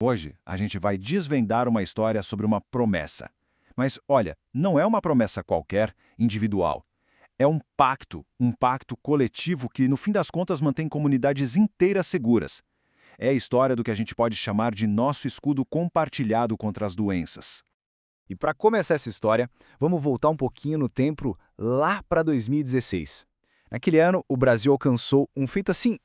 Hoje, a gente vai desvendar uma história sobre uma promessa. Mas, olha, não é uma promessa qualquer, individual. É um pacto coletivo que, no fim das contas, mantém comunidades inteiras seguras. É a história do que a gente pode chamar de nosso escudo compartilhado contra as doenças. E para começar essa história, vamos voltar um pouquinho no tempo lá para 2016. Naquele ano, o Brasil alcançou um feito assim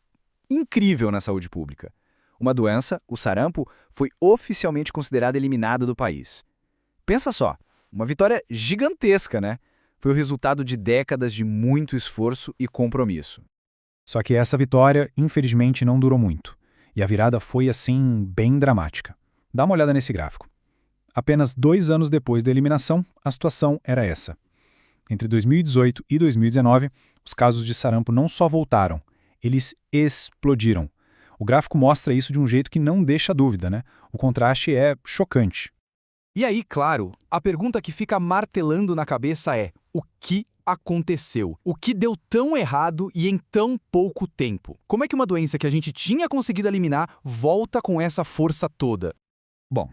incrível na saúde pública. Uma doença, o sarampo, foi oficialmente considerada eliminada do país. Pensa só, uma vitória gigantesca, né? Foi o resultado de décadas de muito esforço e compromisso. Só que essa vitória, infelizmente, não durou muito. E a virada foi, assim, bem dramática. Dá uma olhada nesse gráfico. Apenas 2 anos depois da eliminação, a situação era essa. Entre 2018 e 2019, os casos de sarampo não só voltaram, eles explodiram. O gráfico mostra isso de um jeito que não deixa dúvida, né? O contraste é chocante. E aí, claro, a pergunta que fica martelando na cabeça é: o que aconteceu? O que deu tão errado e em tão pouco tempo? Como é que uma doença que a gente tinha conseguido eliminar volta com essa força toda? Bom,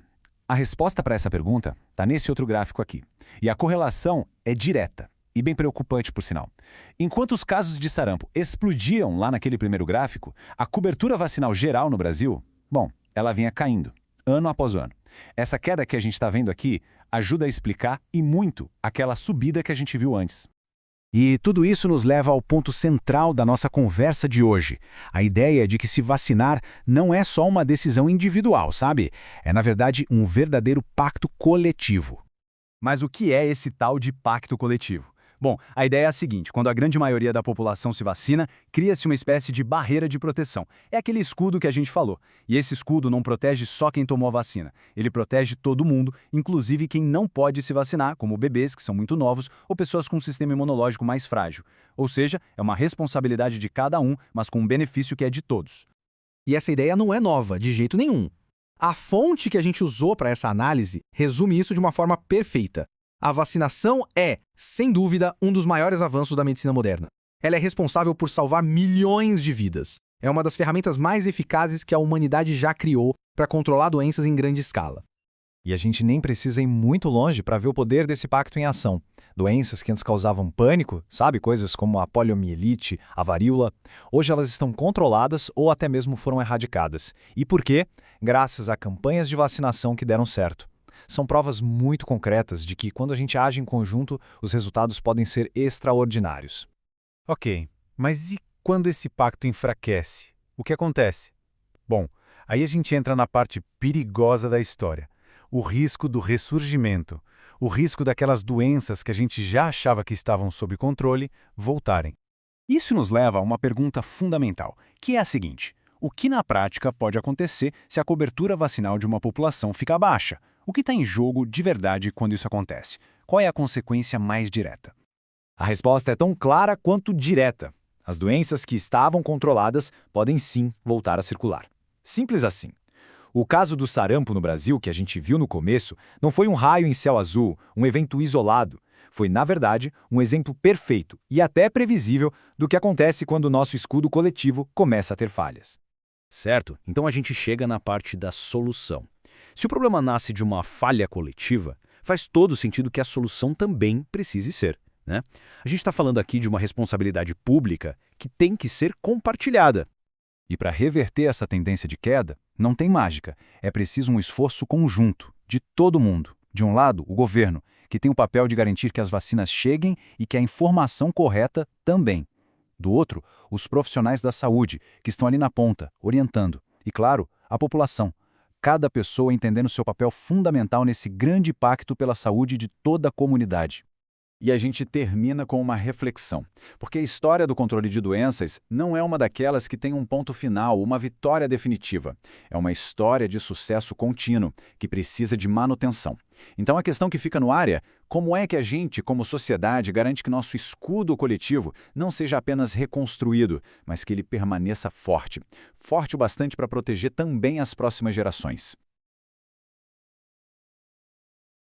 a resposta para essa pergunta está nesse outro gráfico aqui. E a correlação é direta e bem preocupante, por sinal. Enquanto os casos de sarampo explodiam lá naquele primeiro gráfico, a cobertura vacinal geral no Brasil, bom, ela vinha caindo, ano após ano. Essa queda que a gente está vendo aqui ajuda a explicar e muito aquela subida que a gente viu antes. E tudo isso nos leva ao ponto central da nossa conversa de hoje. A ideia de que se vacinar não é só uma decisão individual, sabe? É, na verdade, um verdadeiro pacto coletivo. Mas o que é esse tal de pacto coletivo? Bom, a ideia é a seguinte: quando a grande maioria da população se vacina, cria-se uma espécie de barreira de proteção. É aquele escudo que a gente falou. E esse escudo não protege só quem tomou a vacina. Ele protege todo mundo, inclusive quem não pode se vacinar, como bebês, que são muito novos, ou pessoas com um sistema imunológico mais frágil. Ou seja, é uma responsabilidade de cada um, mas com um benefício que é de todos. E essa ideia não é nova, de jeito nenhum. A fonte que a gente usou para essa análise resume isso de uma forma perfeita. A vacinação é, sem dúvida, um dos maiores avanços da medicina moderna. Ela é responsável por salvar milhões de vidas. É uma das ferramentas mais eficazes que a humanidade já criou para controlar doenças em grande escala. E a gente nem precisa ir muito longe para ver o poder desse pacto em ação. Doenças que antes causavam pânico, sabe? Coisas como a poliomielite, a varíola, hoje elas estão controladas ou até mesmo foram erradicadas. E por quê? Graças a campanhas de vacinação que deram certo. São provas muito concretas de que, quando a gente age em conjunto, os resultados podem ser extraordinários. Ok, mas e quando esse pacto enfraquece? O que acontece? Bom, aí a gente entra na parte perigosa da história. O risco do ressurgimento, o risco daquelas doenças que a gente já achava que estavam sob controle voltarem. Isso nos leva a uma pergunta fundamental, que é a seguinte: o que na prática pode acontecer se a cobertura vacinal de uma população fica baixa? O que está em jogo de verdade quando isso acontece? Qual é a consequência mais direta? A resposta é tão clara quanto direta. As doenças que estavam controladas podem sim voltar a circular. Simples assim. O caso do sarampo no Brasil, que a gente viu no começo, não foi um raio em céu azul, um evento isolado. Foi, na verdade, um exemplo perfeito e até previsível do que acontece quando o nosso escudo coletivo começa a ter falhas. Certo? Então a gente chega na parte da solução. Se o problema nasce de uma falha coletiva, faz todo sentido que a solução também precise ser, né? A gente está falando aqui de uma responsabilidade pública que tem que ser compartilhada. E para reverter essa tendência de queda, não tem mágica. É preciso um esforço conjunto, de todo mundo. De um lado, o governo, que tem o papel de garantir que as vacinas cheguem e que a informação correta também. Do outro, os profissionais da saúde, que estão ali na ponta, orientando. E, claro, a população. Cada pessoa entendendo seu papel fundamental nesse grande pacto pela saúde de toda a comunidade. E a gente termina com uma reflexão, porque a história do controle de doenças não é uma daquelas que tem um ponto final, uma vitória definitiva. É uma história de sucesso contínuo, que precisa de manutenção. Então a questão que fica no ar é: como é que a gente, como sociedade, garante que nosso escudo coletivo não seja apenas reconstruído, mas que ele permaneça forte? Forte o bastante para proteger também as próximas gerações.